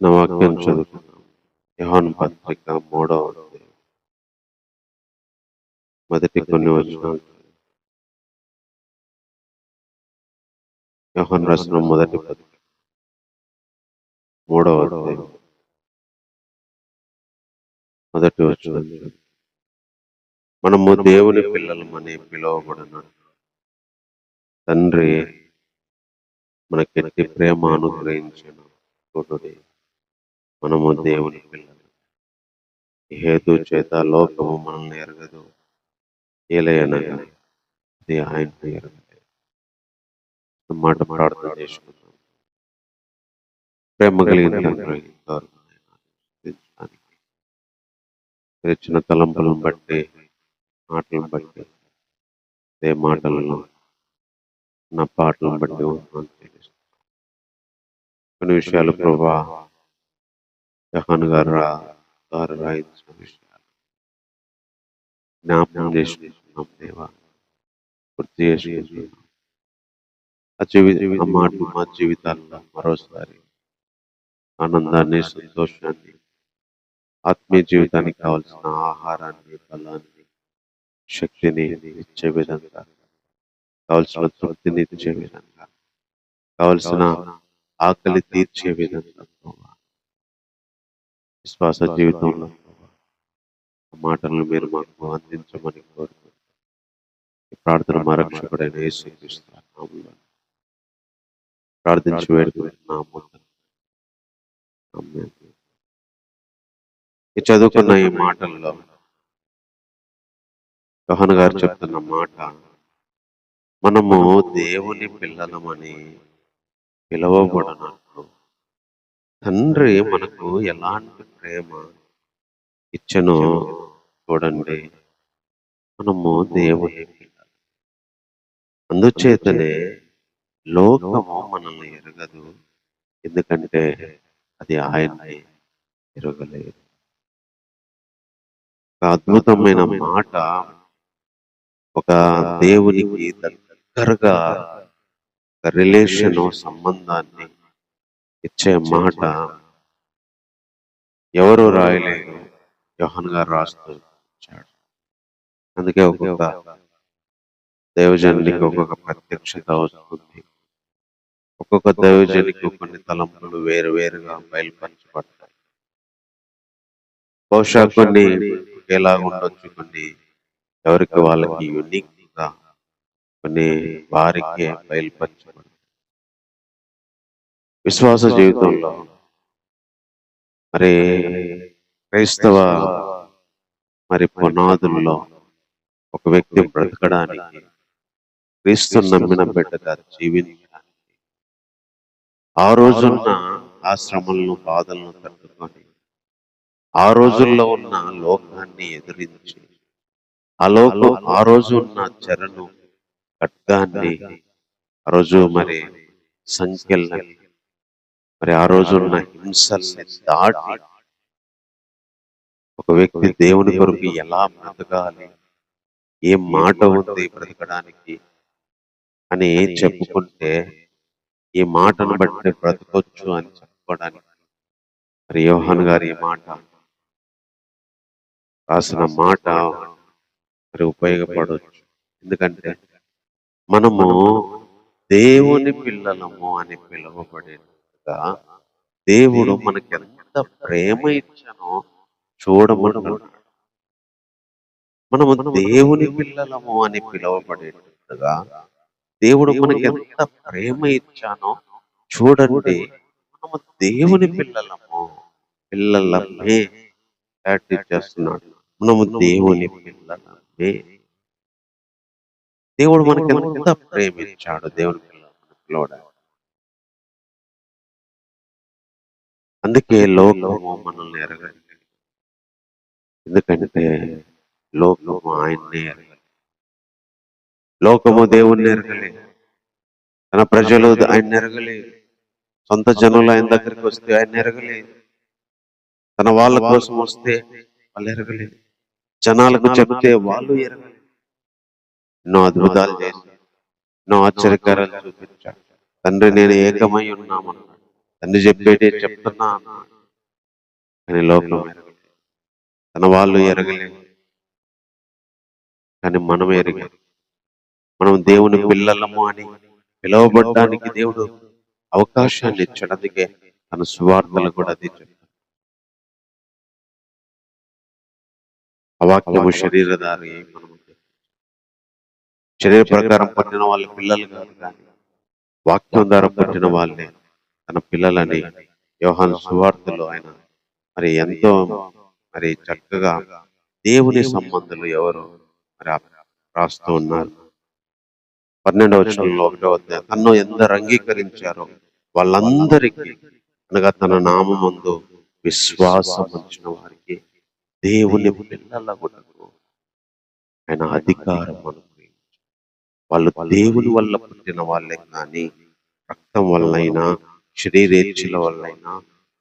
నా వాక్యం చదువుకున్నాం. యోహాను పత్రిక 3వ అధ్యాయం మొదటి కొన్ని వచనాలు. యోహాను రాసిన మొదటి పత్రిక 3వ అధ్యాయం మొదటి వచనం. మనము దేవుని పిల్లలమని పిలువబడిన తండ్రి మనకెట్టి ప్రేమ అనుగ్రహించిన చూడుడి, మనము దేవుని పిల్లలు. ఈ హేతు చేత లోకము మనల్ని ఎరగదు, ఏలయనగా అది ఆయన్ని ఎరగలేదు. మాట ప్రార్థన చేసుకుంటాం. ప్రేమ కలిగిన తండ్రి, తెచ్చిన తలంపులను బట్టి, మాటలను బట్టి, ఏ మాటలను నా పాటలను బట్టి తెలుస్తాను. కొన్ని విషయాలు ప్రభా యోహాను గారు రాయించిన విషయాలు జ్ఞాపకం చేసుకుంటున్నాం దేవా, గుర్తు చేసుకుంటున్నాం. ఆ మాటలు మా జీవితాల్లో మరోసారి ఆనందాన్ని, సంతోషాన్ని, ఆత్మీయ జీవితానికి కావలసిన ఆహారాన్ని, బలాన్ని, శక్తిని ఇచ్చే విధంగా, కావలసిన తృప్తిని ఇచ్చే విధంగా, కావలసిన ఆకలి తీర్చే విధంగా విశ్వాస జీవితంలో మాటలను మీరు మాకు అందించమని కోరుకుంటున్నాను. ఈ ప్రార్థన మా రక్షకుడైన యేసుక్రీస్తు నామములో ప్రార్థించి వేడుకుంటున్నాము. ఆమేన్. ఈ చదువుకున్న ఈ మాటల్లో యోహాను గారు చెప్తున్న మాట, మనము దేవుని పిల్లలమని పిలువబడినట్లు తండ్రి మనకు ఎలాంటి ప్రేమ ఇచ్చనో చూడండి, మనము దేవుని పిల్లలు. అందుచేతనే లోకము మనల్ని ఎరగదు, ఎందుకంటే అది ఆయన్ని ఎరగలేదు. ఒక అద్భుతమైన మాట, ఒక దేవునికి దగ్గరగా ఒక రిలేషన్, సంబంధాన్ని ఇచ్చే మాట ఎవరు రాయలేదు, యోహాను గారు రాస్తూ వచ్చాడు. అందుకే ఒక్కొక్క దైవజనునికి ఒక్కొక్క ప్రత్యక్షత వస్తుంది. ఒక్కొక్క దైవజనికి కొన్ని తలంపులు వేరు వేరుగా బయలుపరచబడతాయి. బహుశా కొన్ని ఒకేలాగా ఉండొచ్చు, కొన్ని ఎవరికి వాళ్ళకి యూనిక్ గా, కొన్ని వారికి బయలుపరచబడతాయి. విశ్వాస జీవితంలో మరి క్రైస్తవ పునాదుల్లో ఒక వ్యక్తి బ్రతకడానికి, క్రీస్తు నమ్మిన బిడ్డగా జీవించడానికి, ఆ రోజున్న ఆ శ్రమలను, బాధలను తట్టుకొని, ఆ రోజుల్లో ఉన్న లోకాన్ని ఎదిరించి, ఆ రోజు ఉన్న చెరను, ఖడ్గాన్ని, ఆ రోజు మరి సంఖ్యల్ని, మరి ఆ రోజున్న హింసల్ని దాటి ఒక వ్యక్తి దేవుని కొరకు ఎలా బ్రతకాలి, ఏం మాట ఉంది బ్రతకడానికి అని చెప్పుకుంటే, ఈ మాటను బట్టి బ్రతకొచ్చు అని చెప్పుకోవడానికి మరి యోహాను గారు ఈ మాట రాసిన మాట మరి ఉపయోగపడవచ్చు. ఎందుకంటే మనము దేవుని పిల్లలము అని పిలువబడేట్టుగా దేవుడు మనకి ఎంత ప్రేమ ఇచ్చానో చూడమన్నాడు. మనము దేవుని పిల్లలము అని పిలువబడేట్టుగా దేవుడు మనకి ఎంత ప్రేమ ఇచ్చానో చూడండి, మనము దేవుని పిల్లలమే చేస్తున్నాడు. మనము దేవుని పిల్లలమే. దేవుడు మనకి ఎంత ప్రేమ ఇచ్చాడు, దేవుని పిల్లవడానికి. అందుకే లోకము మనల్ని ఎరగలేదు, ఎందుకంటే లోకము ఆయన్నే ఎరగలేదు. లోకము దేవుణ్ణి ఎరగలేదు, తన ప్రజలు ఆయన ఎరగలేదు, సొంత జనులు ఆయన దగ్గరికి వస్తే ఆయన ఎరగలేదు, తన వాళ్ళ కోసం వస్తే వాళ్ళు ఎరగలేదు, జనాలకు చెప్తే వాళ్ళు ఎరగలేదు. ఎన్నో అద్భుతాలు చేసి, ఎన్నో ఆశ్చర్యకారాలు చూపించాడు. తండ్రి నేను ఏకమై ఉన్నామన్నాడు. తండ్రి చెప్పేదే చెప్తున్నా అన్నాడు. కానీ లోకం ఎరగలేదు, తన వాళ్ళు ఎరగలేదు, కానీ మనం ఎరిగాం. మనం దేవుని పిల్లలము అని పిలువబడ్డానికి దేవుడు అవకాశాన్ని ఇచ్చాడు. అందుకే తన సువార్తలు కూడా అది చెప్పాడు. ఆ వాక్యము శరీరధారి అయి మనము శరీర ప్రకారం పుట్టిన వాళ్ళ పిల్లలు కాదు, కానీ వాక్యం ద్వారా పుట్టిన వాళ్ళే తన పిల్లలని యోహాను సువార్తలో ఆయన మరి ఎంతో మరి చక్కగా దేవుని సంబంధులు ఎవరు మరి రాస్తూ ఉన్నారు. 12వ వచనంలో 1వ అధ్యాయం, తన్ను ఎందరు అంగీకరించారో వాళ్ళందరికీ అనగా తన నామమందు విశ్వాసం ఉంచిన వారికి దేవుని పిల్లలగుటకు ఆయన అధికారం అనుగ్రహించారు. వాళ్ళు దేవుని వల్ల పుట్టిన వాళ్ళే, కానీ రక్తం వల్లైనా శరీరేచ్ఛల వల్లైనా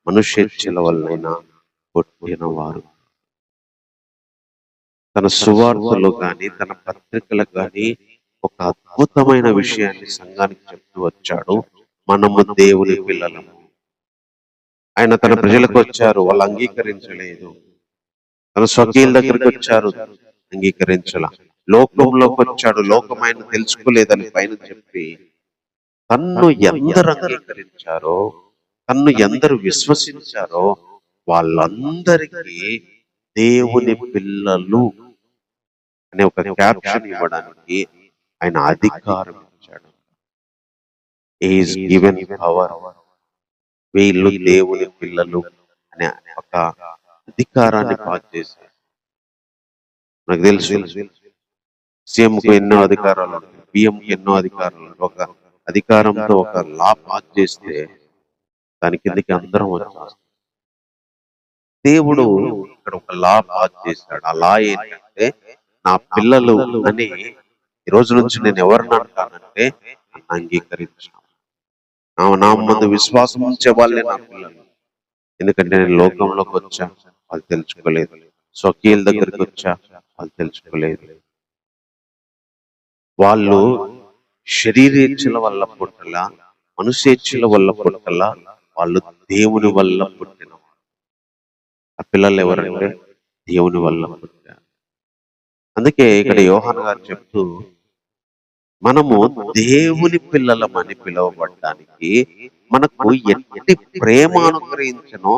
మనుష్యేచ్ఛల వల్లైనా పుట్టిన వారు. తన సువార్తలో కానీ తన పత్రికలకు కానీ ఒక అద్భుతమైన విషయాన్ని సంఘానికి చెప్తూ వచ్చాడు. మనము దేవుని పిల్లలము. ఆయన తన ప్రజలకు వచ్చారు, వాళ్ళు అంగీకరించలేదు. తన స్వకీయుల దగ్గరికి వచ్చారు, అంగీకరించాల. లోకంలోకి వచ్చాడు, లోకం ఆయన తెలుసుకోలేదని పైన చెప్పి తన్ను ఎందరు అంగీకరించారో, తన్ను ఎందరు విశ్వసించారో వాళ్ళందరికీ దేవుని పిల్లలు అనే ఒక క్యాప్షన్ ఇవ్వడానికి ఆయన అధికారం ఇచ్చాడు. ఈజ్ గివెన్ పవర్, వీళ్ళు దేవుని పిల్లలు అనే ఒక అధికారాన్ని పాస్ చేశారు. నాకు తెలుసు సీఎంకు ఎన్నో అధికారాలు ఉంటాయి, పిఎంకి ఎన్నో అధికారాలు. ఒక అధికారంతో ఒక లా పాస్ చేస్తే దాని కిందకి అందరం వచ్చాం. దేవుడు ఇక్కడ ఒక లా పాస్ చేశాడు. ఆ లా ఏంటంటే, నా పిల్లలు అని ఈ రోజు నుంచి నేను ఎవరిని అంటానంటే అంగీకరించాను. నా నామందు విశ్వాసం ఉంచే వాళ్ళే నా పిల్లలు. ఎందుకంటే నేను లోకంలోకి వచ్చా, వాళ్ళు తెలుసుకోలేదు. స్వకీయుల దగ్గరికి వచ్చా, వాళ్ళు తెలుసుకోలేదు. వాళ్ళు శరీరేచ్ఛల వల్ల పుట్టల, మనుష్యేచ్ఛల వల్ల పుట్టల, వాళ్ళు దేవుని వల్ల పుట్టిన. ఆ పిల్లలు ఎవరంటే దేవుని వల్ల పుట్టారు. అందుకే ఇక్కడ యోహాను గారు చెప్తూ, మనము దేవుని పిల్లలమని పిలువబడ్డానికి మనకు ఎట్టి ప్రేమ అనుగ్రహించనో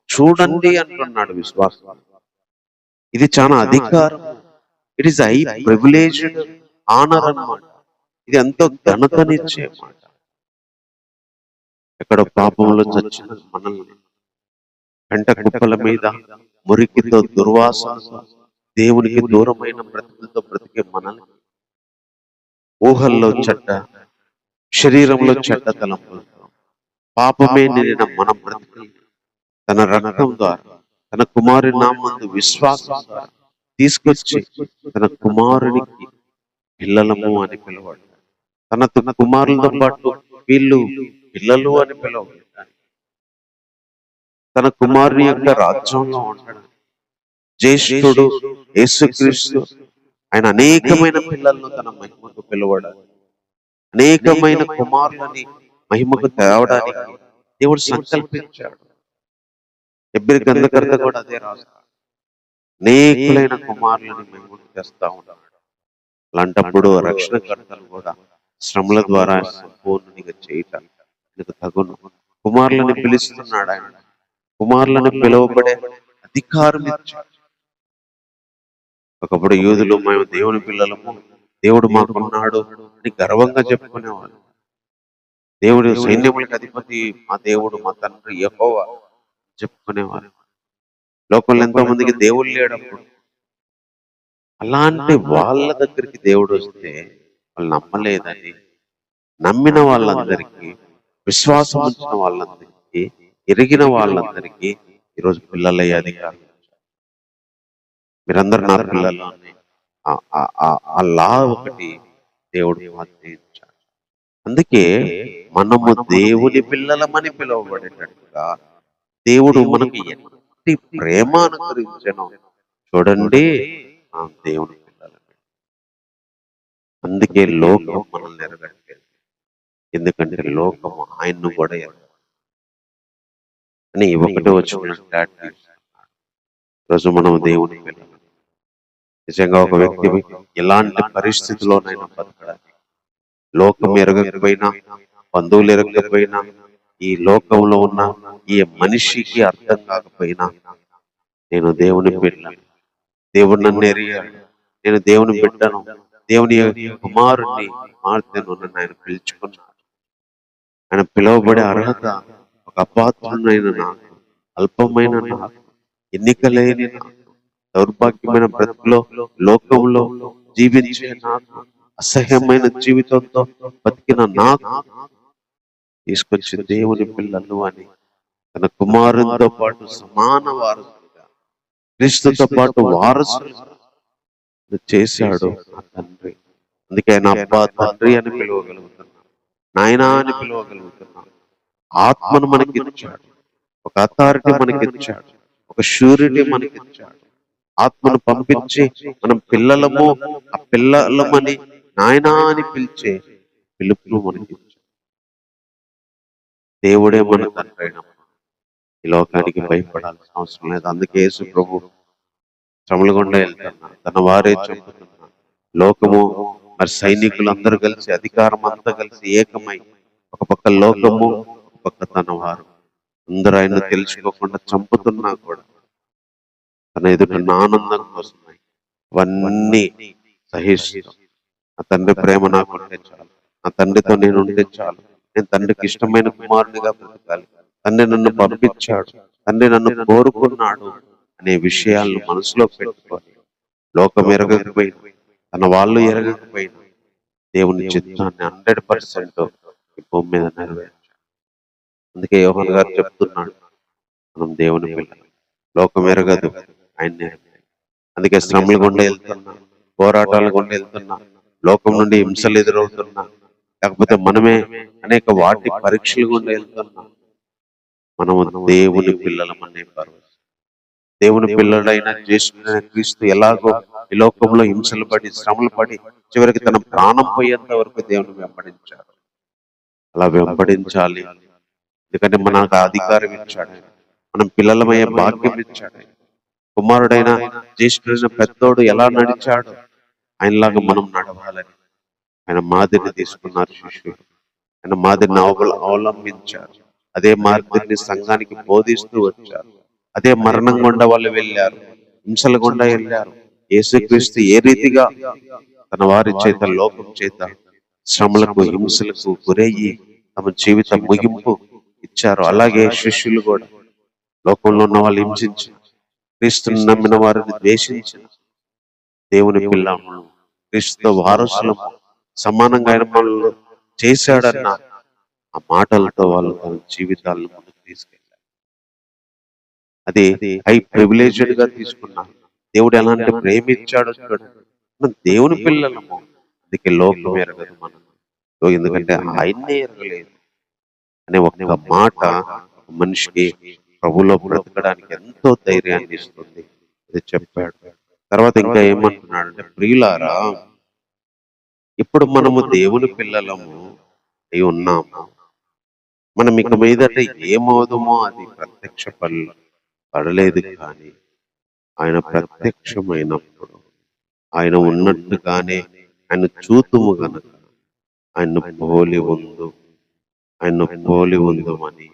చూడండి అంటున్నాడు విశ్వాసం. ఇది చాలా అధికారం. It is I privileged honour అన్నమాట. ఇది ఎంతో ఘనతనిచ్చే మాట. ఎక్కడ పాపంలో చచ్చిన మనల్ని పెంట కుప్పల మీద మురికితో దుర్వాసనతో దేవునికి దూరమైన బ్రతుకులతో బ్రతికే మనల్ని, ఊహల్లో చెడ్డ, శరీరంలో చెడ్డ తలంపులతో పాపమే నిండిన మన బ్రతుకులు తన రక్తం ద్వారా, తన కుమారుని నామందు విశ్వాసం ద్వారా తీసుకొచ్చి తన కుమారునికి పిల్లలము అని పిలవాడు. తన కుమారులతో పాటు వీళ్ళు పిల్లలు అని పిలవబడ్డారు. తన కుమారుని యొక్క రాజ్యంలో ఉంటాడు. జ్యేష్ఠుడు యేసుక్రీస్తు, ఆయన అనేకమైన పిల్లలను తన మహిమకు పిలవడానికి, అనేకమైన కుమారులని మహిమకు తేవడానికి దేవుడు సంకల్పించాడు. ఎబ్రి గ్రంథకర్త కూడా అదే రాస్తాడు. అనేకులైన కుమారులని మహిమకు తెస్తా ఉన్నాడు. అలాంటప్పుడు రక్షణకర్తలు కూడా శ్రమల ద్వారా సంపూర్ణంగా చేయటానికి తగును కుమారులని పిలుస్తున్నాడు. ఆయన కుమారులను పిలువబడే అధికారం ఇచ్చాడు. ఒకప్పుడు యూదులు మేము దేవుని పిల్లలము, దేవుడు మాకున్నాడు అని గర్వంగా చెప్పుకునేవాళ్ళు. దేవుడు సైన్యములకు అధిపతి మా దేవుడు, మా తండ్రి యెహోవా చెప్పుకునేవారు. లోకంలో ఎంతో మందికి దేవుడు లేడప్పుడు. అలాంటి వాళ్ళ దగ్గరికి దేవుడు వస్తే వాళ్ళు నమ్మలేదని, నమ్మిన వాళ్ళందరికీ, విశ్వాసం ఉంచిన వాళ్ళందరికీ, ఎరిగిన వాళ్ళందరికీ ఈరోజు పిల్లలయ్యే అధికారం. మీరందరూ నా పిల్లలు అని ఆ లా ఒకటి దేవుడు ఆజ్ఞయించాడు. అందుకే మనము దేవుని పిల్లలమని పిలువబడేటట్టుగా దేవుడు మనకి ఎట్టి ప్రేమ అనుగ్రహించను చూడండి, ఆ దేవుని పిల్లలమే. అందుకే లోకం మనల్ని ఎరగట్లేదు. ఎందుకంటే లోకము ఆయన్ను కూడా ఎరగదు. అని ఒకటే వచ్చిన ఈరోజు మనం దేవుని పిల్లలు. నిజంగా ఒక వ్యక్తి ఎలాంటి పరిస్థితిలోనైనా బతకడానికి, లోకం ఎరగకపోయినా, బంధువులు ఎరగకపోయినా, ఈ లోకంలో ఉన్న ఈ మనిషికి అర్థం కాకపోయినా, నేను దేవుని బిడ్డను, దేవుడు నన్ను ఎరిగాడు, నేను దేవుని బిడ్డను, దేవుని కుమారుణ్ణి, కుమార్తెను నన్ను ఆయన పిలుచుకున్నాడు. ఆయన పిలువబడే అర్హత ఒక అపాత్రునైన నాకు, అల్పమైన నాకు, ఎన్నిక లేని నాకు, దౌర్భాగ్యమైన బ్రతుకులో లోకంలో జీవించే నాకు, అసహ్యమైన జీవితంతో బతికిన నాకు తీసుకొచ్చి దేవుని పిల్లలు అని తన కుమారునితో పాటు సమాన వారసులుగా, క్రీస్తుతో పాటు వారసులుగా చేశాడు ఆ తండ్రి. అందుకే ఆయన అబ్బా తండ్రి అని పిలవగలుగుతున్నాను, నాయనా అని పిలవగలుగుతున్నాను. ఆత్మను మనకి ఇచ్చాడు, ఒక అథారిటీ మనకి ఇచ్చాడు, ఒక షూరిటీ మనకి ఇచ్చాడు. ఆత్మను పంపించి మనం పిల్లలము, ఆ పిల్లలమని నాయనా అని పిలిచే పిలుపును మనకి ఇచ్చాడు. దేవుడే మన తండ్రి అయినప్పుడు ఈ లోకానికి భయపడాల్సిన అవసరం లేదు. అందుకే యేసు ప్రభు శ్రమల గుండా వెళ్తున్నా, తన వారే చెబుతున్నా, లోకము మరి సైనికులు అందరూ కలిసి, అధికారం అంతా కలిసి ఏకమై, ఒక పక్క లోకము, ఒక పక్క తన వారు అందరూ ఆయన తెలుసుకోకుండా చంపుతున్నా కూడా తన ఎదుట ఆనందం కోసమై అవన్నీ సహిస్తూ, నా తండ్రి ప్రేమ నాకు ఉంటే చాలు, నా తండ్రితో నేను ఉంటే చాలు, నేను తండ్రికి ఇష్టమైన కుమారునిగా బ్రతకాలి, తండ్రి నన్ను పంపించాడు, తండ్రి నన్ను కోరుకున్నాడు అనే విషయాలను మనసులో పెట్టుకొని, లోకం ఎరగకపోయినా, తన వాళ్ళు ఎరగకపోయినా, దేవుని చిత్తాన్ని 100% ఈ భూమి మీద నెరవేర్చాడు. అందుకే యోహాను గారు చెప్తున్నాడు, మనం దేవుని పిల్లలు, లోకం ఎరగదు, ఆయన నెరవేర్చాడు. అందుకే శ్రమల గుండా వెళ్తున్నా, పోరాటాల గుండా వెళ్తున్నా, లోకం నుండి హింసలు ఎదురవుతున్నా, లేకపోతే మనమే అనేక వాటి పరీక్షలు గుండా వెళ్తున్నా, మనము దేవుని పిల్లలమనే పర్వతం. దేవుని పిల్లడైన జ్యేష్ఠుడైన క్రీస్తు ఎలాగో ఈ లోకంలో హింసలు పడి, శ్రమలు పడి, చివరికి తన ప్రాణం పోయేంత వరకు దేవుని వెంబడించాడు. అలా వెంబడించాలి, ఎందుకంటే మనకు అధికారం ఇచ్చాడు, మనం పిల్లలమయ్యే భాగ్యం ఇచ్చాడు. కుమారుడైన జ్యేష్ఠుడైన పెద్దోడు ఎలా నడిచాడు, ఆయనలాగా మనం నడవాలని ఆయన మాదిరిని తీసుకున్నారు శిష్యులు. ఆయన మాదిరిని అవలంబించారు, అదే మాదిరిని సంఘానికి బోధిస్తూ వచ్చారు. అదే మరణం గుండా వాళ్ళు వెళ్ళారు, హింసల గుండా వెళ్ళారు. యేసుక్రీస్తు ఏ రీతిగా తన వారి చేత, లోకం చేత శ్రమలకు, హింసలకు గురయ్యి తమ జీవిత ముగింపు ఇచ్చారు, అలాగే శిష్యులు కూడా లోకంలో ఉన్న వాళ్ళు హింసించి, క్రీస్తుని నమ్మిన వారిని ద్వేషించిన దేవుని పిల్లలను, క్రీస్తుతో వారసులము సమానంగా ఆయన మనల్ని చేశాడన్న ఆ మాటలతో వాళ్ళు తన జీవితాలను ముందుకు తీసుకెళ్ళారు. అది హై ప్రివిలేజ్డ్ గా తీసుకున్నాను. దేవుడు ఎలాంటి ప్రేమించాడో చూడండి. మనం దేవుని పిల్లలము, అందుకే లోకం ఎరగదు మనం, ఎందుకంటే ఆయన్నే ఎరగలేదు అనే ఒక మాట మనిషికి ప్రభులో బ్రతకడానికి ఎంతో ధైర్యాన్ని ఇస్తుంది. అది చెప్పాడు. తర్వాత ఇంకా ఏమంటున్నాడంటే, ప్రియులారా, ఇప్పుడు మనము దేవుని పిల్లలము అయి ఉన్నాము, మనం ఇక మీదట ఏమవుదామో అది పడలేదు, కానీ ఆయన ప్రత్యక్షమైనప్పుడు ఆయన ఉన్నట్టుగానే ఆయన చూతుము గనక ఆయన్ను పోలి ఉందమని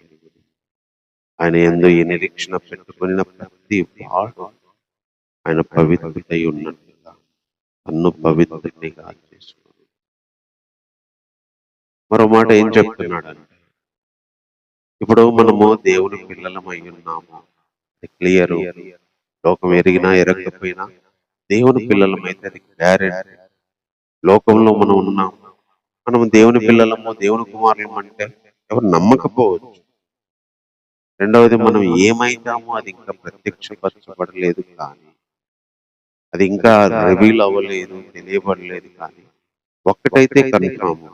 ఆయన యందు ఈ నిరీక్షణ పెట్టుకుని ప్రతి వాడు ఆయన పవిత్రుడై ఉన్నట్టుగా తన్ను పవిత్రునిగా చేసుకుని. మరో మాట ఏం చెప్తున్నాడంటే, ఇప్పుడు మనము దేవుని పిల్లలమై ఉన్నాము, క్లియర్. లోకం ఎరిగినా ఎరగకపోయినా దేవుని పిల్లలమైతే అది గ్యారెంటీ. లోకంలో మనం ఉన్నాము, మనం దేవుని పిల్లలము, దేవుని కుమారులము అంటే ఎవరు నమ్మకపోవచ్చు. రెండవది, మనం ఏమైతామో అది ఇంకా ప్రత్యక్షపరచబడలేదు, కానీ అది ఇంకా రివీల్ అవ్వలేదు, తెలియబడలేదు. కానీ ఒక్కటైతే కన్ఫర్మ్,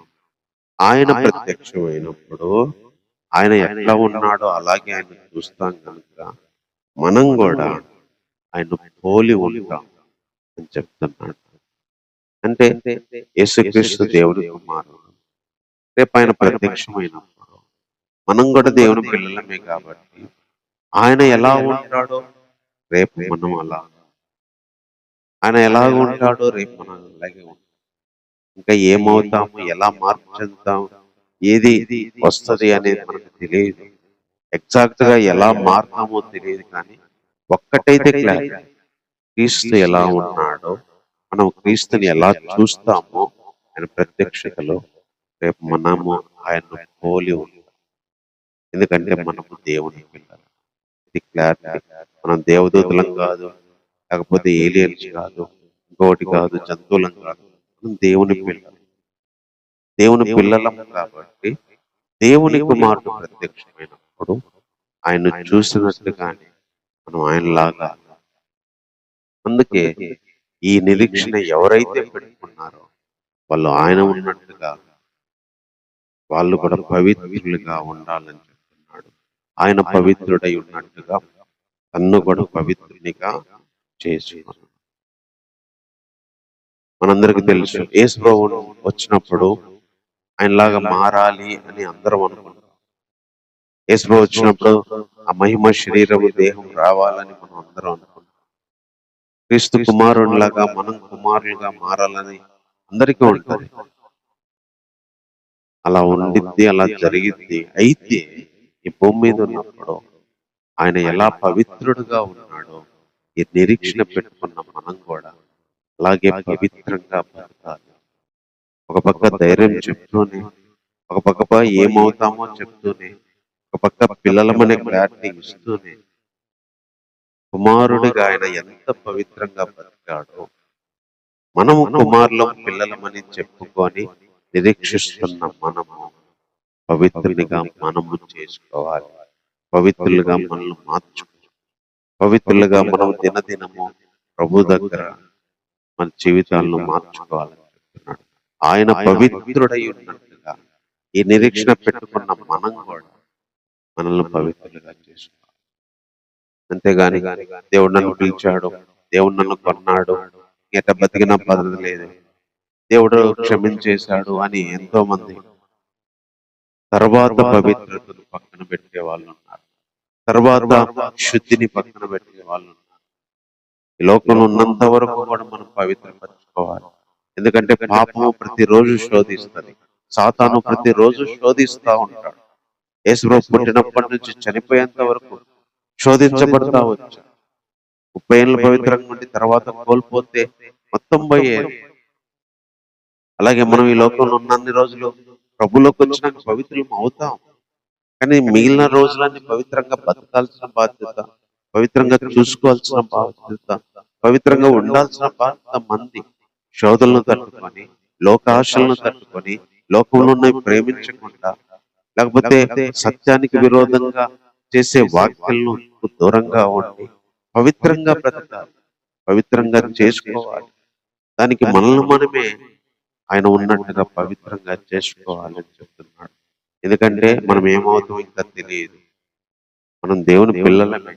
ఆయన ప్రత్యక్షమైనప్పుడు ఆయన ఎట్లా ఉన్నాడో అలాగే ఆయన చూస్తాం కనుక మనం కూడా ఆయన పోలి ఉంటాం అని చెప్తున్నాడు. అంటే యేసుక్రీస్తు దేవుడి కుమారుడు, రేపు ఆయన ప్రత్యక్షమైనప్పుడు మనం కూడా దేవుని పిల్లలమే కాబట్టి ఆయన ఎలా ఉంటాడో రేపు మనం ఆయన ఎలాగ ఉంటాడో రేపు మనం అలాగే ఉంటాం. ఇంకా ఏమవుతాము, ఎలా మార్పు చెందుతాము, ఏది వస్తుంది అనేది మనకు తెలియదు. ఎగ్జాక్ట్ గా ఎలా మారుతామో తెలియదు, కానీ ఒక్కటైతే క్లారిటీ, క్రీస్తు ఎలా ఉన్నాడో, మనం క్రీస్తుని ఎలా చూస్తామో ఆయన ప్రత్యక్షతలో రేపు మనము ఆయన్ను పోలి ఉంటాం. ఎందుకంటే మనము దేవుని పిల్లలు. ఇది క్లారిటీ. మనం దేవదూతలం కాదు, లేకపోతే ఏలియన్స్ కాదు, ఇంకోటి కాదు, జంతువులం కాదు. మనం దేవుని పిల్లలు. దేవుని పిల్లలం కాబట్టి దేవుని కుమారుడు ప్రత్యక్షమైనప్పుడు ఆయన చూసినట్టుగానే మనం ఆయనలాగా. అందుకే ఈ నిరీక్షణ ఎవరైతే పెట్టుకున్నారో వాళ్ళు ఆయన ఉన్నట్టుగా వాళ్ళు కూడా పవిత్రులుగా ఉండాలని చెప్తున్నాడు. ఆయన పవిత్రుడై ఉన్నట్టుగా తన్ను కూడా పవిత్రునిగా చేసుకున్నాడు. మనందరికీ తెలుసు, యేసు ప్రభువు వచ్చినప్పుడు ఆయనలాగా మారాలి అని అందరం అనుకుంటాం. యేసు ప్రభు వచ్చినప్పుడు ఆ మహిమ శరీరము దేహం రావాలని మనం అందరం అనుకుంటాం. క్రీస్తు కుమారునిలాగా మనం కుమారులుగా మారాలని అందరికీ ఉంటుంది. అలా ఉండిద్ది, అలా జరిగిద్ది. అయితే ఈ భూమి మీద ఉన్నప్పుడు ఆయన ఎలా పవిత్రుడుగా ఉన్నాడో ఈ నిరీక్షణ పెట్టుకున్న మనం కూడా అలాగే పవిత్రంగా బతకాలి. ఒక పక్క ధైర్యం చెప్తూనే, ఒక పక్క ఏమవుతామో చెప్తూనే, ఒక పక్క పిల్లలమనే క్లారిటీ ఇస్తూనే, కుమారుడిగా ఆయన ఎంత పవిత్రంగా బతికాడో మనము కుమారులం పిల్లలమని చెప్పుకొని నిరీక్షిస్తున్న మనము పవిత్రునిగా మనము చేసుకోవాలి. పవిత్రులుగా మనల్ని మార్చుకోవాలి. పవిత్రులుగా మనం దినదినము ప్రభు దగ్గర మన జీవితాలను మార్చుకోవాలని చెప్తున్నాడు. ఆయన పవిత్రుడై ఉన్నట్టుగా ఈ నిరీక్షణ పెట్టుకున్న మనం కూడా మనల్ని పవిత్రులుగా చేసుకోవాలి. అంతేగాని దేవుడు నన్ను పిలిచాడు, దేవుడు నన్ను కొన్నాడు, ఎట బతికిన పద్ధతి లేదు, దేవుడు క్షమించేశాడు అని ఎంతో మంది తర్వాత పవిత్రతను పక్కన పెట్టే వాళ్ళు ఉన్నారు. తర్వాత శుద్ధిని పక్కన పెట్టే వాళ్ళు ఉన్నారు. ఈ లోకంలో ఉన్నంత వరకు కూడా మనం పవిత్రపరచుకోవాలి. ఎందుకంటే పాపము ప్రతిరోజు శోధిస్తుంది. సాతాను ప్రతిరోజు శోధిస్తా ఉంటాడు. యేసు ప్రభు పుట్టినప్పటి నుంచి చనిపోయేంత వరకు శోధించబడతా వచ్చాడు. 30 ఏళ్ళు పవిత్రంగా ఉండి తర్వాత కోల్పోతే మొత్తం పోయేది. అలాగే మనం ఈ లోకంలో ఉన్నన్ని రోజులు ప్రభులోకి వచ్చినాక పవిత్రం అవుతాం. కానీ మిగిలిన రోజులన్నీ పవిత్రంగా బతకాల్సిన బాధ్యత, పవిత్రంగా చూసుకోవాల్సిన బాధ్యత, పవిత్రంగా ఉండాల్సిన బాధ్యత మంది. శోధనలను తట్టుకొని, లోకాశలను తట్టుకొని, లోకంలో ప్రేమించకుండా, లేకపోతే సత్యానికి విరోధంగా చేసే వాక్యాలను దూరంగా ఉండి పవిత్రంగా బ్రతకాలి, పవిత్రంగా చేసుకోవాలి. దానికి మనల్ని మనమే ఆయన ఉన్నట్టుగా పవిత్రంగా చేసుకోవాలని చెప్తున్నాడు. ఎందుకంటే మనం ఏమవుతాం ఇంకా తెలియదు. మనం దేవుని పిల్లలమే.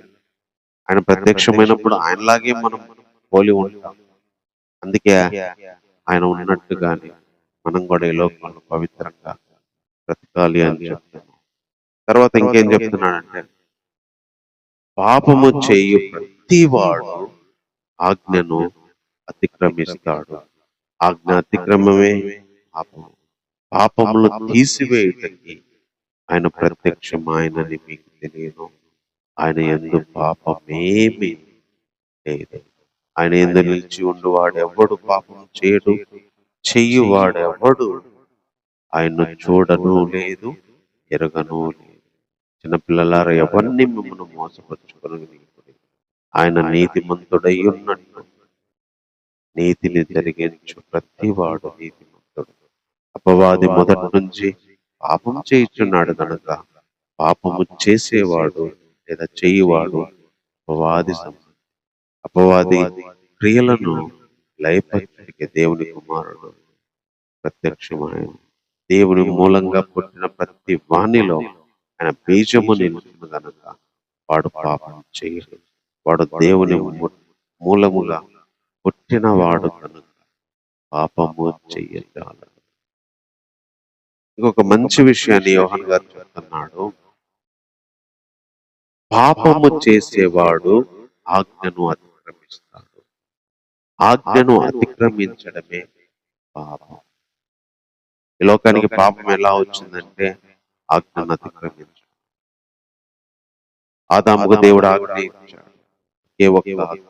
ఆయన ప్రత్యక్షమైనప్పుడు ఆయనలాగే మనం పోలి ఉంటాం. అందుకే ఆయన ఉన్నట్టుగానే మనం కూడా ఈ లోకంలో పవిత్రంగా బ్రతకాలి అని చెప్తున్నాం. తర్వాత ఇంకేం చెప్తున్నాడంటే, పాపము చేయు ప్రతివాడు ఆజ్ఞను అతిక్రమిస్తాడు. ఆజ్ఞ అతిక్రమమే పాపము. పాపములు తీసివేయుటకి ఆయన ప్రత్యక్షమాయనని మీకు తెలియను. ఆయన యందు పాపమేమి లేదు. ఆయన యందు నిలిచి ఉండువాడెవడు పాపం చేయడు, చెయ్యువాడెవడు ఆయన్ను చూడను లేదు, ఎరగను లేదు. చిన్నపిల్లలారా, ఎవరిని మిమ్మల్ని మోసపరుచుకొని ఆయన నీతిమంతుడై ఉన్నట్టు నీతిని జరిగించు ప్రతివాడు నీతిమంతుడు. అపవాది మొదటి నుంచి పాపం చేయుచున్నాడు కనుక పాపము చేసేవాడు లేదా చేయువాడు అపవాది క్రియలను లయపరిచే దేవుని కుమారుడు ప్రత్యక్షమైన దేవుని మూలంగా పుట్టిన ప్రతి వాణిలో ఆయన బీజము నిలుచును గనక వాడు పాపం చేయడు. వాడు దేవుని మూలముగా పుట్టిన వాడు కనుక పాపము చెయ్యజాలడు. ఇంకొక మంచి విషయాన్ని యోహాను గారు చెప్తున్నాడు. పాపము చేసేవాడు ఆజ్ఞను అతిక్రమిస్తాడు. ఆజ్ఞను అతిక్రమించడమే పాపం. ఈ లోకానికి పాపం ఎలా వచ్చిందంటే ఆజ్ఞను అతిక్రమించడం. ఆదాముకు దేవుడు ఆజ్ఞ ఇచ్చాడు, ఏ ఒక్క ఆజ్ఞ,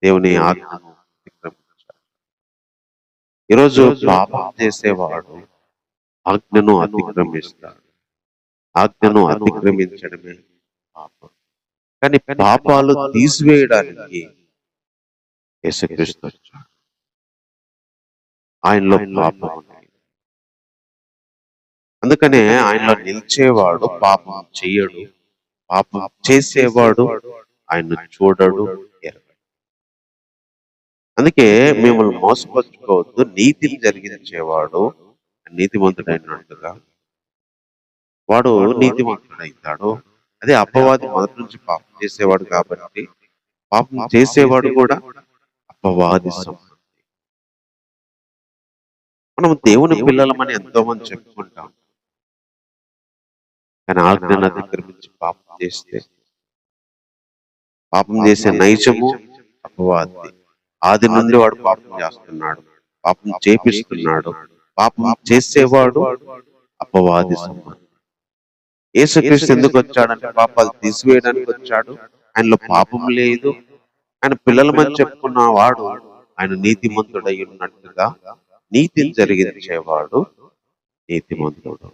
దేవుని ఆజ్ఞను అతిక్రమించాడు. ఈరోజు పాపం చేసేవాడు ఆజ్ఞను అతిక్రమిస్తాడు. ఆజ్ఞను అతిక్రమించడమే పాపం. కానీ పాపాలు తీసివేయడానికి యేసుక్రీస్తు వచ్చాడు. ఆయనలో పాపం ఉంది. అందుకనే ఆయనలో నిలిచేవాడు పాపం చెయ్యడు, పాపం చేసేవాడు ఆయన్ను చూడడు, ఎరగడు. అందుకే మిమ్మల్ని మోసపరుచుకోవద్దు. నీతిని జరిగించేవాడు నీతిమంతుడైనట్టుగా వాడు నీతిమంతుడైతాడు. అదే అపవాది మొదటి నుంచి పాపం చేసేవాడు కాబట్టి పాపం చేసేవాడు కూడా అపవాది సంబంధి. మనం దేవుని పిల్లలమని ఎంతో మంది చెప్పుకుంటాం, కానీ ఆజ్ఞను అతిక్రమించి పాపం చేస్తే, పాపం చేసే నైజము అపవాది. ఆది నుండి వాడు పాపం చేస్తున్నాడు, పాపం చేపిస్తున్నాడు. పాపం చేసేవాడు అపవాది సంబంధి. యేసుక్రీస్తు ఎందుకు వచ్చాడంటే పాపాలు తీసివేయడానికి వచ్చాడు. ఆయనలో పాపం లేదు. ఆయన పిల్లలమని చెప్పుకున్న వాడు ఆయన నీతిమంతుడై ఉన్నట్టుగా నీతిని జరిగించేవాడు నీతిమంతుడు.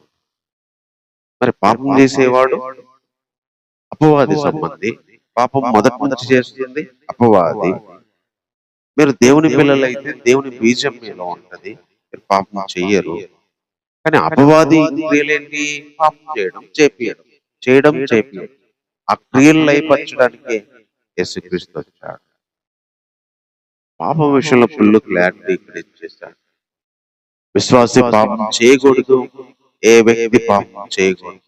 మరి పాపం చేసేవాడు అపవాది సంబంధి. పాపం మొదటి నుంచి చేస్తుంది అపవాది. మీరు దేవుని పిల్లలైతే దేవుని బీజం మీలో ఉంటది, మీరు పాపం చెయ్యరు. కానీ అపవాది క్రియలేంటి? పాపం చేయడం, చేపియడం, చేయడం, చేపియడం. ఆ క్రియలు లయపరచడానికి యేసుక్రీస్తు వచ్చాడు. పాపం విషయంలో ఫుల్ క్లారిటీ ఇక్కడ ఇచ్చేసాడు. విశ్వాసి పాపం చేయకూడదు, ఏ వ్యక్తి పాపం చేయకూడదు.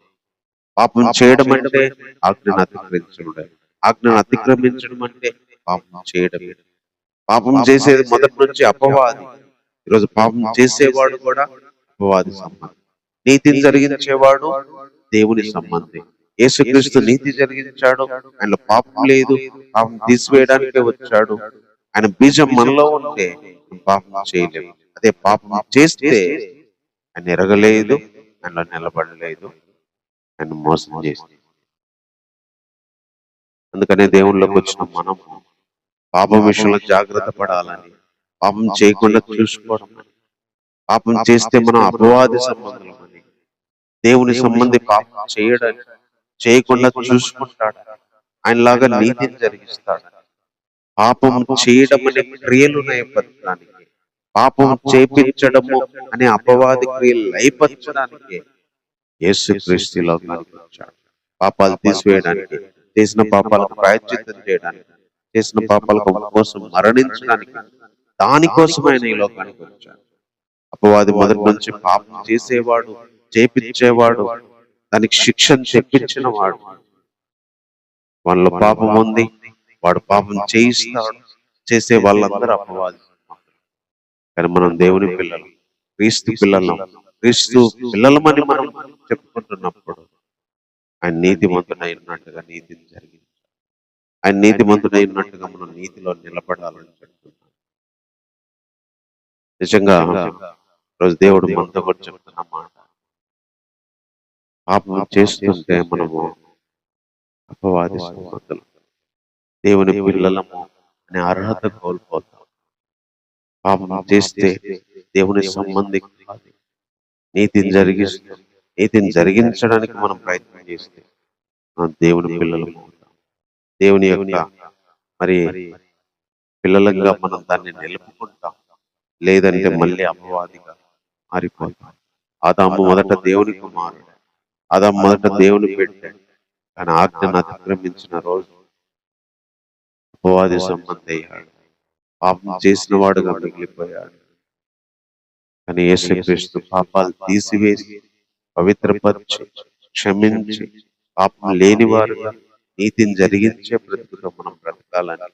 పాపం చేయడం అంటే ఆజ్ఞను అతిక్రమించడం. ఆజ్ఞను అతిక్రమించడం అంటే పాపం చేయడమే. పాపం చేసేది మొదటి నుంచి అపవాది. ఈరోజు పాపం చేసేవాడు కూడా అపవాది సంబంధి. నీతిని జరిగించేవాడు దేవుని సంబంధి. యేసుక్రీస్తు నీతి జరిగించాడు, ఆయనలో పాపం లేదు, పాపం తీసివేయడానికే వచ్చాడు. ఆయన బీజం మనలో ఉంటే పాపం చేయలేము. అదే పాపం చేస్తే ఆయన ఎరగలేదు, ఆయనలో నిలబడలేదు, ఆయన మోసం చేసి. అందుకనే దేవుళ్ళకి వచ్చిన మనము పాపం విషయంలో జాగ్రత్త పడాలని, పాపం చేయకుండా చూసుకోవడం, పాపం చేస్తే మనం అపవాది సంబంధులమని, దేవుని సంబంధి పాపం చేయకుండా చూసుకుంటాడు, ఆయనలాగా నీతిని జరిగిస్తాడు. పాపం చేయడం అనే క్రియలు నయపరచడానికి, పాపం చేపించడము అనే అపవాది క్రియలు లయపరచడానికి యేసుక్రీస్తు లోకానికి వచ్చాడు. పాపాలు తీసివేయడానికి, చేసిన పాపాలకు ప్రాయశ్చిత్తం చేయడానికి, చేసిన పాపాల కోసం మరణించడానికి, దానికోసం ఆయన ఈ లోకానికి వచ్చాడు. అపవాది మొదటి నుంచి పాపం చేసేవాడు, చేపించేవాడు, దానికి శిక్షను తెప్పించిన వాడు. వాళ్ళలో పాపం ఉంది, వాడు పాపం చేయిస్తాడు. చేసే వాళ్ళందరూ అపవాది. కానీ మనం దేవుని పిల్లలు, క్రీస్తు పిల్లలం. క్రీస్తు పిల్లలమని మనం చెప్పుకుంటున్నప్పుడు ఆయన నీతిమంతుడైనట్టుగా నీతిని జరిగింది. ఆయన నీతిమంతుడైనట్టుగా మనం నీతిలో నిలబడాలని చెప్తున్నాం. నిజంగా రోజు దేవుడు మనతో కూడా చెప్తున్న మాట, పాపం చేస్తుంటే మనము అపవాది సంబంధులు, దేవుని పిల్లలము అనే అర్హత కోల్పోతాం. పాపం చేస్తే దేవుని సంబంధి కాదు. నీతిని జరిగించడానికి మనం ప్రయత్నం చేస్తే మనం దేవుని పిల్లలము అవుతాం. దేవుని యొక్క మరి పిల్లలంగా మనం దాన్ని నిలుపుకుంటాం. లేదంటే మళ్ళీ అపవాదిగా మారిపోతాం. ఆదాము మొదట దేవుని కుమారుడు, ఆదాము మొదట దేవుని పెట్టాడు. కానీ ఆజ్ఞను అతిక్రమించిన రోజు అపవాది సంబంధి అయ్యాడు, పాపం చేసిన వాడుగా మిగిలిపోయాడు. కానీ యేసుక్రీస్తు పాపాలు తీసివేసి, పవిత్రపరిచి, క్షమించి, పాపం లేని వారుగా నీతిని జరిగించే బ్రతుకుతో మనం బ్రతకాలని,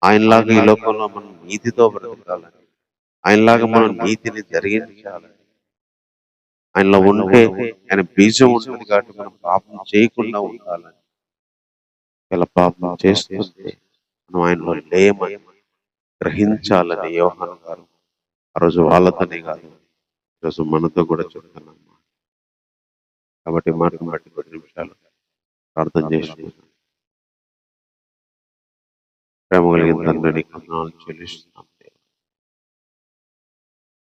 ఆయనలాగా ఈ లోకంలో మనం నీతితో బ్రతకాలని, ఆయనలాగా మనం నీతిని జరిగించాలని, ఆయనలో ఉంటే ఆయన బీజం ఉంటుంది కాబట్టి మనం పాపం చేయకుండా ఉండాలని ఇలా పాపం చేస్తుంటే మనం ఆయనలో లేమని గ్రహించాలని యోహాను గారు ఆ రోజు వాళ్ళతోనే కాదు, ఈరోజు మనతో కూడా చెప్తున్నాం. కాబట్టి మాటను బట్టి కొన్ని నిమిషాలు ప్రార్థన చేసుకుంటాం. ప్రేమ కలిగిన తండ్రి నీకు వందనాలు చెల్లిస్తున్నాం.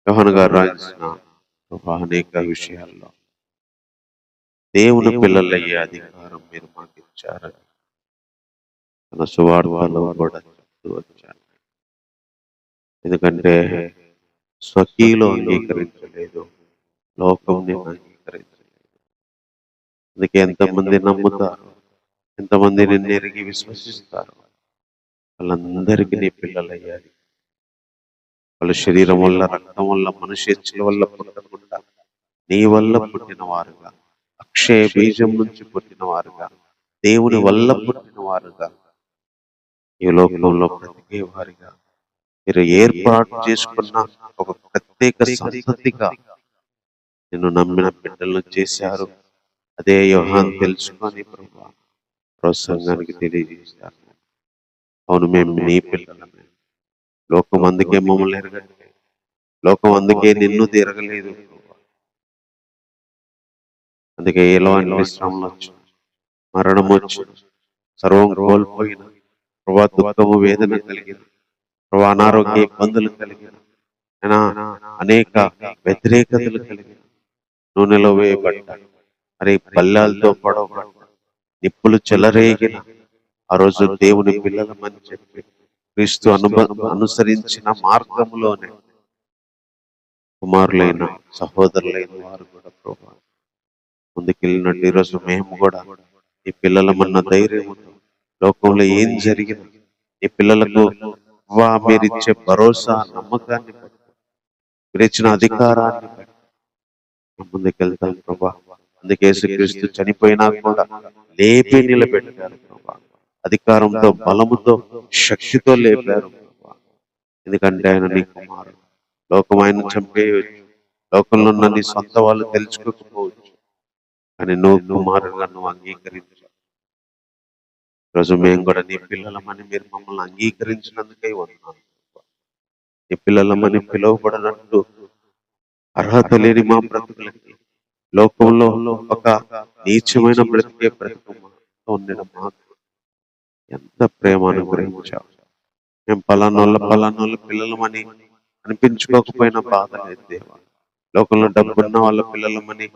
యోహాను గారు రాయించిన అనేక విషయాల్లో దేవుని పిల్లలయ్యే అధికారం మీరు మాకు ఇచ్చారని తన సువార్తలో కూడా చెప్తూ వచ్చారు. ఎందుకంటే స్వకీయులు అంగీకరించలేదు, లోకం నేను అంగీకరించలేదు. అందుకే ఎంతమంది నమ్ముతారు, ఎంతమంది నిన్ను ఎరిగి విశ్వసిస్తారు, వాళ్ళందరికీ నీ పిల్లలయ్యారు. వాళ్ళ శరీరం వల్ల, రక్తం వల్ల, మనుష్యచ్చుల వల్ల పుట్టకుండా నీ వల్ల పుట్టిన వారుగా, అక్షయ బీజం నుంచి పుట్టిన వారుగా, దేవుని వల్ల పుట్టిన వారుగా, ఈ లోకంలో బ్రతికే వారిగా మీరు ఏర్పాటు చేసుకున్న ఒక ప్రత్యేక సంతతిగా నిన్ను నమ్మిన బిడ్డలను చేశారు. అదే యోహాను తెలుసుకొని ప్రభువా సంఘానికి తెలియజేశారు. అవును, మేము నీ పిల్లలమే. లోకం అందుకే మమ్మల్ని ఎరగట్లేదు, లోకం అందుకే నిన్ను తిరగలేదు. అందుకే ఎలాంటి విశ్రమం వచ్చు, మరణం వచ్చు, సర్వం కోల్పోయిన ప్రభా దుఃఖము వేదన కలిగిన ప్రభా అనారోగ్య ఇబ్బందులు కలిగిన అనేక వ్యతిరేకతలు కలిగిన నూనెలో వేయబడ్డ, మరి పల్లెలతో పడవబడ్డ, నిప్పులు చెలరేగిన ఆ రోజు దేవుని పిల్లలమని చెప్పి క్రీస్తు అనుసరించిన మార్గంలోనే కుమారులైన సహోదరులైన వారు కూడా ప్రభా ముందుకెళ్ళినట్టు ఈరోజు మేము కూడా నీ పిల్లలమన్న ధైర్యంతో లోకంలో ఏం జరిగిన నీ పిల్లలకు మీరిచ్చే భరోసా, నమ్మకాన్ని బట్టి, మీరిచ్చిన అధికారాన్ని బట్టి ముందుకెళ్తాం ప్రభా. అందుకే యేసుక్రీస్తు చనిపోయినా కూడా లేపి నిలబెట్టారు ప్రభా. అధికారంతో, బలముతో, శక్తితో లేపారు ప్రభా. ఎందుకంటే ఆయన నీ కుమారుడు. లోకం ఆయన చంపేయవచ్చు, లోకంలో ఉన్న నీ సొంత వాళ్ళు తెలుసుకోకపోవచ్చు, కానీ నువ్వు కుమారుడుగా నువ్వు అంగీకరించావు. ఈరోజు మేము కూడా నీ పిల్లలమని మీరు మమ్మల్ని అంగీకరించినందుకే ఉన్నాను. నీ పిల్లలమని పిలువబడినట్టు అర్హత లేని మా బ్రతుకులకి లోకంలో ఒక నీచమైన బ్రతికే బ్రతుకు ఉండడం మాకు ఎంత ప్రేమ అనుగ్రహించావు. మేము పలానోళ్ళ పిల్లలమని అనిపించుకోకపోయినా బాధ లేదు దేవా. లోకంలో డబ్బున్న వాళ్ళ పిల్లలమని,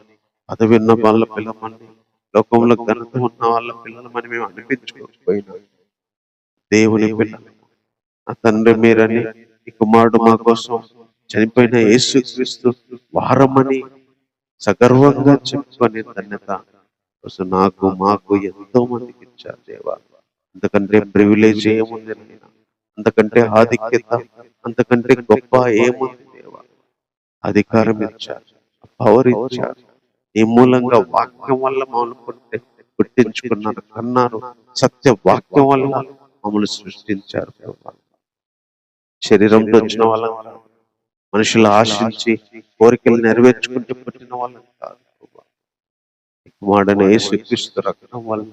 పదవి ఉన్న వాళ్ళ పిల్లమని, లోకంలో ఘనత ఉన్న వాళ్ళ పిల్లలమని మేము అనిపించుకోకపోయినా దేవుని పిల్లలు, ఆ తండ్రి మీరని ఈ కుమారుడు మా కోసం చనిపోయిన యేసుక్రీస్తు వారమని సగర్వంగా చెప్పుకునే ధన్యత నాకు మాకు ఎంతో మందికి ఇచ్చారు దేవా. అంతకంటే ప్రివిలేజ్ ఏముంది నాయన, అంతకంటే ఆధిక్యత, అంతకంటే గొప్ప ఏముంది దేవా. అధికారం ఇచ్చారు, పవర్ ఇచ్చారు. ఈ మూలంగా వాక్యం వల్ల మమ్మల్ని పుట్టించుకున్నారు, కన్నారు. సత్య వాక్యం వల్ల మమ్మల్ని సృష్టించారు ప్రభా. శరీరంతో వచ్చిన వాళ్ళం కాదు, మనుషులు ఆశించి కోరికలు నెరవేర్చుకుంటూ పుట్టిన వాళ్ళం కాదు ప్రభా. కుమారుడైన యేసుక్రీస్తు రక్తం వల్ల,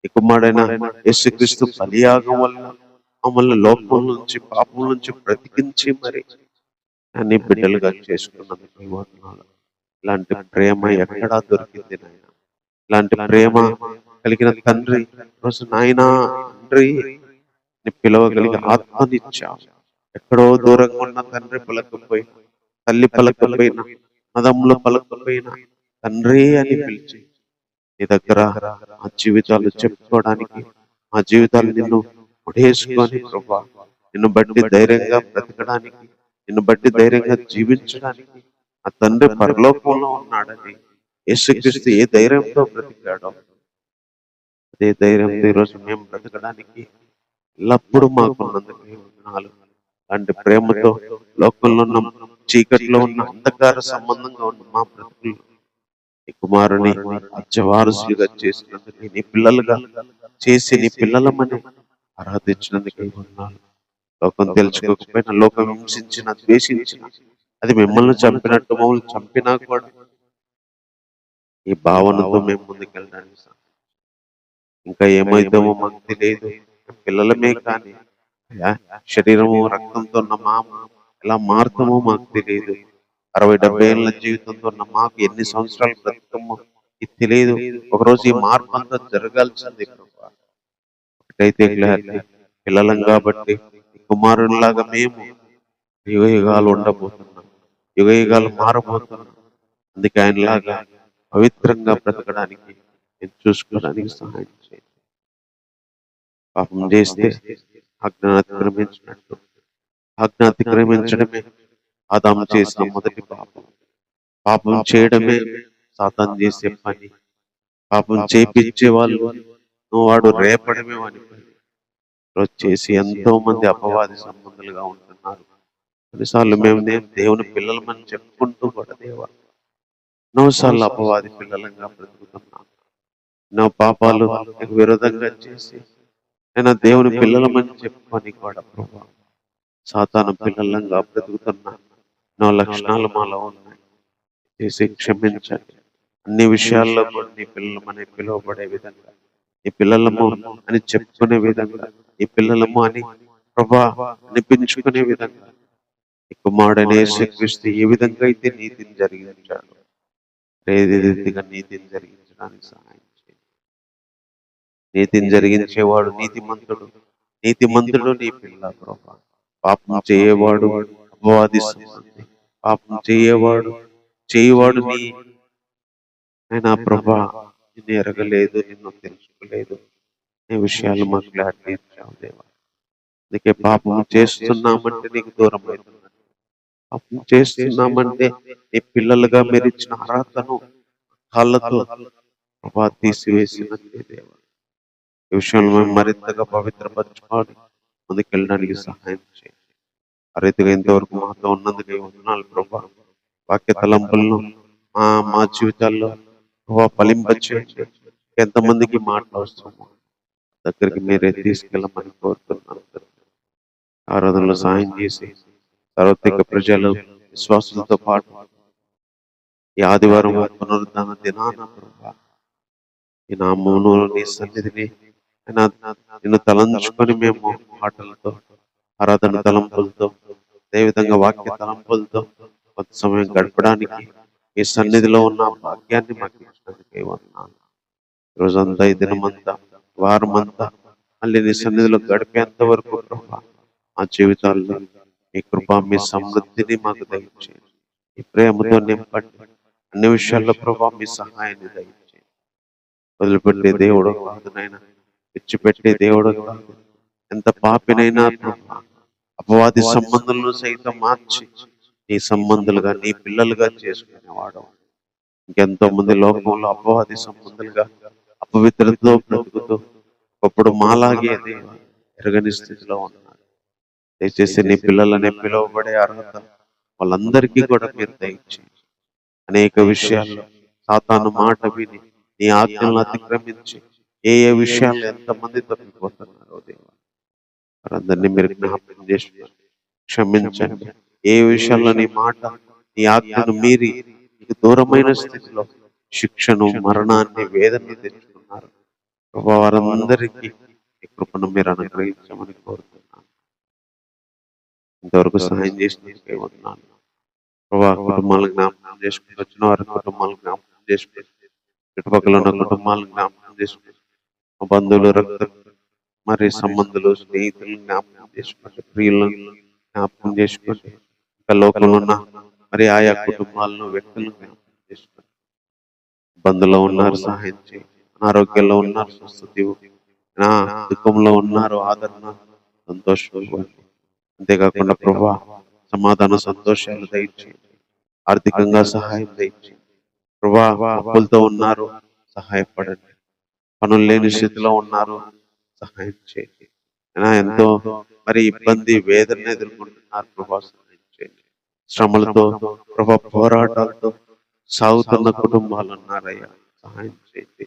ఈ కుమారుడైన యేసుక్రీస్తు బలియాగం వల్ల మమ్మల్ని లోపం నుంచి, పాపం నుంచి బ్రతికించి మరి అన్ని బిడ్డలుగా చేసుకున్నందుకు వందనాలు. ఇలాంటి ప్రేమ ఎక్కడా దొరికింది నాయన? ఇలాంటి ప్రేమ కలిగిన తండ్రి రోజు నాయనా తండ్రి నీ పిలవగలిగి ఆత్మనిచ్చావు. ఎక్కడో దూరంగా ఉన్న తండ్రి పలకపోయినా, తల్లి పలకపోయినా, మదములు పలకపోయినా తండ్రి అని పిలిచి నీ దగ్గర మా జీవితాలు చెప్పుకోవడానికి, మా జీవితాలు నిన్ను ముడేసుకొని ప్రభా నిన్ను బట్టి ధైర్యంగా బ్రతకడానికి, నిన్ను బట్టి ధైర్యంగా జీవించడానికి ఆ తండ్రి పరలోకంలో ఉన్నాడని యేసుక్రీస్తు ఏ ధైర్యంతో బ్రతికాడో అదే ధైర్యంతో ఈరోజు మేము బ్రతకడానికి ఎల్లప్పుడూ మాకున్నందుకు వందనాలు. అలాంటి ప్రేమతో లోకంలో ఉన్న చీకట్లో ఉన్న అంధకార సంబంధంగా ఉన్న మా బ్రతుకులు నీ కుమారుని అత్యవారసులుగా చేసినందుకు, నీ పిల్లలుగా చేసి నీ పిల్లలమని ఆరాధించినందుకు వందనాలు. లోకం తెలుసుకోకపోయినా, లోకం హింసించిన, ద్వేషించిన, అది మిమ్మల్ని చంపినట్టు మమ్మల్ని చంపినా కూడా ఈ భావనతో మేము ముందుకెళ్ళడానికి ఇంకా ఏమైతామో మాకు తెలియదు. పిల్లలమే కానీ అయ్యా, శరీరము రక్తంతో ఉన్న ఎలా మారుతామో మాకు తెలియదు. 60-70 ఏళ్ళ జీవితంతో ఉన్న మాకు ఎన్ని సంవత్సరాలు బ్రతుకమో ఇది తెలియదు. ఒకరోజు ఈ మార్పు అంతా జరగాల్సింది ప్రభా. ఒకటైతే క్లారిటీ, పిల్లలం కాబట్టి కుమారునిలాగా మేము యుగ యుగాలు ఉండబోతున్నాం, యుగ యుగాలు మారబోతున్నాం. అందుకే ఆయనలాగా పవిత్రంగా బ్రతకడానికి, చూసుకోవడానికి సహాయం చేయండి. పాపం చేస్తే ఆజ్ఞను అతిక్రమించినట్టు, ఆజ్ఞ అతిక్రమించడమే ఆదాము చేసిన మొదటి పాపం. పాపం చేయడమే సాతాను చేసే పని. పాపం చేపించే వాళ్ళు వాడు రేపడమే అని వచ్చేసి ఎంతో మంది అపవాది సంబంధులుగా ఉంటున్నారు. కొన్నిసార్లు మేము దేవుని పిల్లలమని చెప్పుకుంటూ కూడా దేవా ఎన్నోసార్లు అపవాది పిల్లలంగా బ్రతుకుతున్నాం. ఎన్నో పాపాలు విరోధంగా చేసి నేను దేవుని పిల్లలమని చెప్పుకొని కూడా ప్రభా సాతాను పిల్లలంగా బ్రతుకుతున్నా ఎన్నో లక్షణాలు మాలో ఉన్నాయి. చేసి క్షమించండి. అన్ని విషయాల్లో కూడా నీ పిల్లలమని పిలువబడే విధంగా, నీ పిల్లలము అని చెప్పుకునే విధంగా, నీ పిల్లలము అని ప్రభా అనిపించుకునే విధంగా నీ కుమారుడైన యేసుక్రీస్తు ఏ విధంగా అయితే నీతిని జరిగించాడు అదే రీతిగా నీతిని జరిగించడానికి సహాయం చేయండి. నీతిని జరిగించేవాడు నీతిమంతుడు, నీతిమంతుడు నీ పిల్ల ప్రభా. పాపం చేయవాడు అపవాది సంబంధి, పాపం చేయవాడు నీ అయినా ప్రభా నిన్ను ఎరగలేదు, నిన్ను తెలుసుకోలేదు. ఈ విషయాలు మాకు క్లారిటీ ఇచ్చావు దేవా. అందుకే పాపం చేస్తున్నామంటే నీకు దూరం అవుతున్నాను. పాపం చేస్తున్నామంటే నీ పిల్లలుగా మీరు ఇచ్చిన అర్హతను కాళ్ళతో ప్రభా తీసివేసినట్లే దేవా. ఈ విషయంలో మేము మరింతగా పవిత్రపరచుకోవాలి, ముందుకెళ్ళడానికి సహాయం చేయండి. ఆ రీతిగా ఇంతవరకు మాతో ఉన్నందుకు వందనాలు ప్రభా. వాక్య తలంపులను మా జీవితాల్లో ప్రభా ఫలింపచేయండి. ఎంతమందికి మాటలు అవసరమో దగ్గరికి మీరే తీసుకెళ్ళమని కోరుతున్నాను. ఆరాధనలో సాయం చేసి సార్వత్రిక ప్రజలు విశ్వాసులతో పాటు ఈ ఆదివారం పునరుద్ధాన దినాన ప్రభా ఈ నామమును నీ సన్నిధిని నిన్ను తలంచుకొని మేము మాటలతో ఆరాధన తలంపులతో అదేవిధంగా వాక్య తలంపులతో కొంత సమయం గడపడానికి ఈ సన్నిధిలో ఉన్న భాగ్యాన్ని మాకు ఇచ్చినందుకే వందనాలు. రోజంతా ఈ దినమంతా వారమంతా మళ్ళీ నీ సన్నిధిలో గడిపేంత వరకు ప్రభా మా జీవితాల్లో మీ కృప మీ సమృద్ధిని మాకు దయచేయండి. ఈ ప్రేమతో నింపండి. అన్ని విషయాల్లో ప్రభా మీ సహాయాన్ని దయచేయండి. వదిలిపెట్టే దేవుడు కాదు నాయన, విడిచిపెట్టే దేవుడు కాదు. ఎంత పాపినైనా ప్రభా అపవాది సంబంధులను సైతం మార్చి నీ సంబంధులుగా నీ పిల్లలుగా చేసుకునేవాడు. ఇంకెంతో మంది లోకంలో అపవాది సంబంధులుగా అపవిత్రతతో బ్రతుకుతూ ఒకప్పుడు మాలాగే ఎరగని స్థితిలో ఉన్నారు. దయచేసి నీ పిల్లలనే పిలువబడే అర్హత వాళ్ళందరికీ కూడా మీరు దయచేయండి. అనేక విషయాల్లో సాతాను మాట విని నీ ఆజ్ఞలను అతిక్రమించి ఏ విషయాల్లో ఎంతమంది తప్పిపోతున్నారో దేవా వారందరినీ మీరు జ్ఞాపకం చేసి క్షమించండి. ఏ విషయాల్లో నీ మాట నీ ఆజ్ఞను మీరి నీకు దూరమైన స్థితిలో శిక్షను మరణాన్ని వేదనని తెచ్చుకున్నారు ప్రభా వారందరికీ ఈ కృపను మీరు అనుగ్రహించమని కోరుతున్నాను. ఇంతవరకు సహాయం చేసినందుకే వందనాలు ప్రభా. కుటుంబాలను జ్ఞాపకం చేసుకుని వచ్చిన వారి కుటుంబాలను జ్ఞాపకం చేసుకుని చుట్టుపక్కల ఉన్న కుటుంబాలను జ్ఞాపకం చేసుకుని మా బంధువులు రక్త మరి సంబంధులు స్నేహితులను జ్ఞాపకం చేసుకోండి, ప్రియులను జ్ఞాపకం చేసుకోండి. ఇంకా లోకంలో ఉన్న మరి ఆయా కుటుంబాలను వ్యక్తులను జ్ఞాపకం చేసుకోండి. ఇబ్బందుల్లో ఉన్నారు సహాయం చేయండి, అనారోగ్యంలో ఉన్నారు స్వస్థత ఇవ్వండి, నా దుఃఖంలో ఉన్నారు ఆదరణ సంతోషం ఇవ్వండి. అంతేకాకుండా ప్రభా సమాధాన సంతోషాలు దయచేయండి, ఆర్థికంగా సహాయం దయచేయండి ప్రభా. అప్పులతో ఉన్నారు సహాయపడండి, పనులు లేని స్థితిలో ఉన్నారు సహాయం చేయండి. ఎంతో మరి ఇబ్బంది వేదన ఎదుర్కొంటున్నారు ప్రభా సహాయం చేయండి. శ్రమలతో ప్రభా పోరాటాలతో సాగుతున్న కుటుంబాలు ఉన్నారయ్యా సహాయం చేయండి.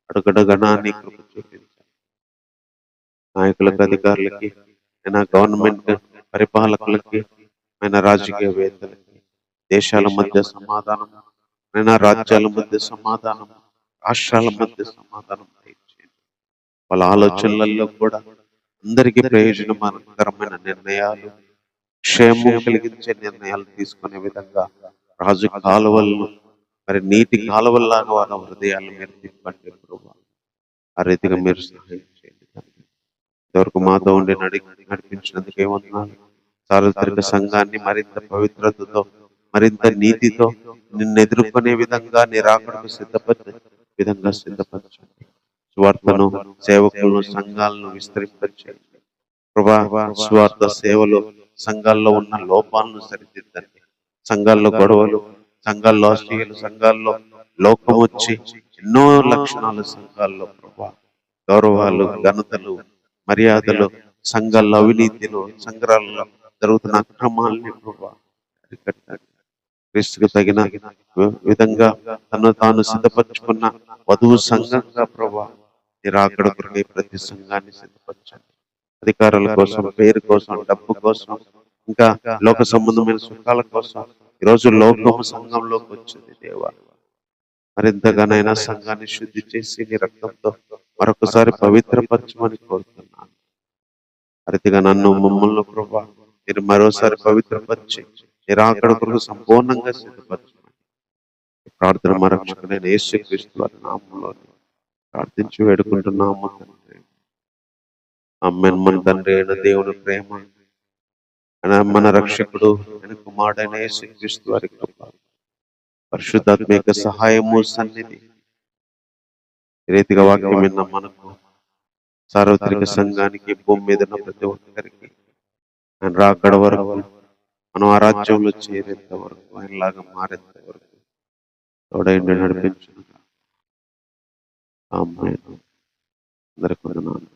అడుగడగనాన్ని కృప చూపించండి. నాయకులకు అధికారులకి గవర్నమెంట్ పరిపాలకులకి రాజకీయవేత్తలకి దేశాల మధ్య సమాధానం, రాజ్యాల మధ్య సమాధానం, రాష్ట్రాల మధ్య సమాధానం దయచేయండి. వాళ్ళ ఆలోచనలలో కూడా అందరికీ ప్రయోజనకరమైన నిర్ణయాలు, క్షేమం కలిగించే నిర్ణయాలు తీసుకునే విధంగా రాజు కాలువలను మరి నీటి కాలువల్లాగా వాళ్ళ హృదయాలను మీరు తిప్పండి ప్రభువా. ఆ రీతిగా మీరు సహాయం చేయండి తండ్రి. ఇంతవరకు మాతో ఉండి నడిపించినందుకే వందనాలు. సార్వత్రిక సంఘాన్ని మరింత పవిత్రతతో, మరింత నీతితో నిన్ను ఎదుర్కొనే విధంగా నీ రాకడకు సిద్ధపరచండి. స్వార్థను, సేవకులను, సంఘాలను విస్తరింపచేయండి ప్రభా. స్వార్థ సేవలు సంఘాల్లో ఉన్న లోపాలను సరిదిద్దండి. సంఘాల్లో గొడవలు, సంఘాల్లో అసూయలు, సంఘాల్లో లోకం వచ్చి ఎన్నో లక్షణాలు సంఘాల్లో ప్రభా, గౌరవాలు, ఘనతలు, మర్యాదలు, సంఘాల్లో అవినీతిలో, సంఘాలలో జరుగుతున్న అక్రమాలని ప్రభా అరికట్టండి. క్రీస్తుకు తగిన విధంగా తను తాను సిద్ధపరచుకున్న వధువు సంఘంగా ప్రభా మీరు అక్కడ కొరకై ప్రతి సంఘాన్ని సిద్ధపరచండి. అధికారుల కోసం, పేరు కోసం, డబ్బు కోసం, ఇంకా లోక సంబంధమైన సుఖాల కోసం ఈరోజు లోకము సంఘంలోకి వచ్చింది దేవా. మరింతగానైనా సంఘాన్ని శుద్ధి చేసి నీ రక్తంతో మరొకసారి పవిత్రపరచమని కోరుతున్నాను. అరితిగా నన్ను, మమ్మల్ని ప్రభా మీరు మరోసారి పవిత్రపరిచి మీరు అక్కడ కొరకు సంపూర్ణంగా సిద్ధపరచమని ప్రార్థన మా రక్షకుడైన యేసుక్రీస్తు వారి నామములో ప్రార్థించి వేడుకుంటున్నాము తండ్రి. ఆమేన్. మన తండ్రి అయిన దేవుని ప్రేమ, మన రక్షకుడు ఆయన కుమారుడైన యేసుక్రీస్తు వారి కృప, పరిశుద్ధాత్మ యొక్క సహాయము, సన్నిధి ఈ రీతిగా వాక్యం విన్న మనకు, సార్వత్రిక సంఘానికి, భూమి మీద ఉన్న ప్రతి ఒక్కరికి ఆయన రాకడ వరకు, మనం ఆ రాజ్యంలో చేరేంత వరకు, ఆయనలాగా మారేంత వరకు తోడైండి నడిపించును. ఆమేన్. అందరికీ వందనాలు.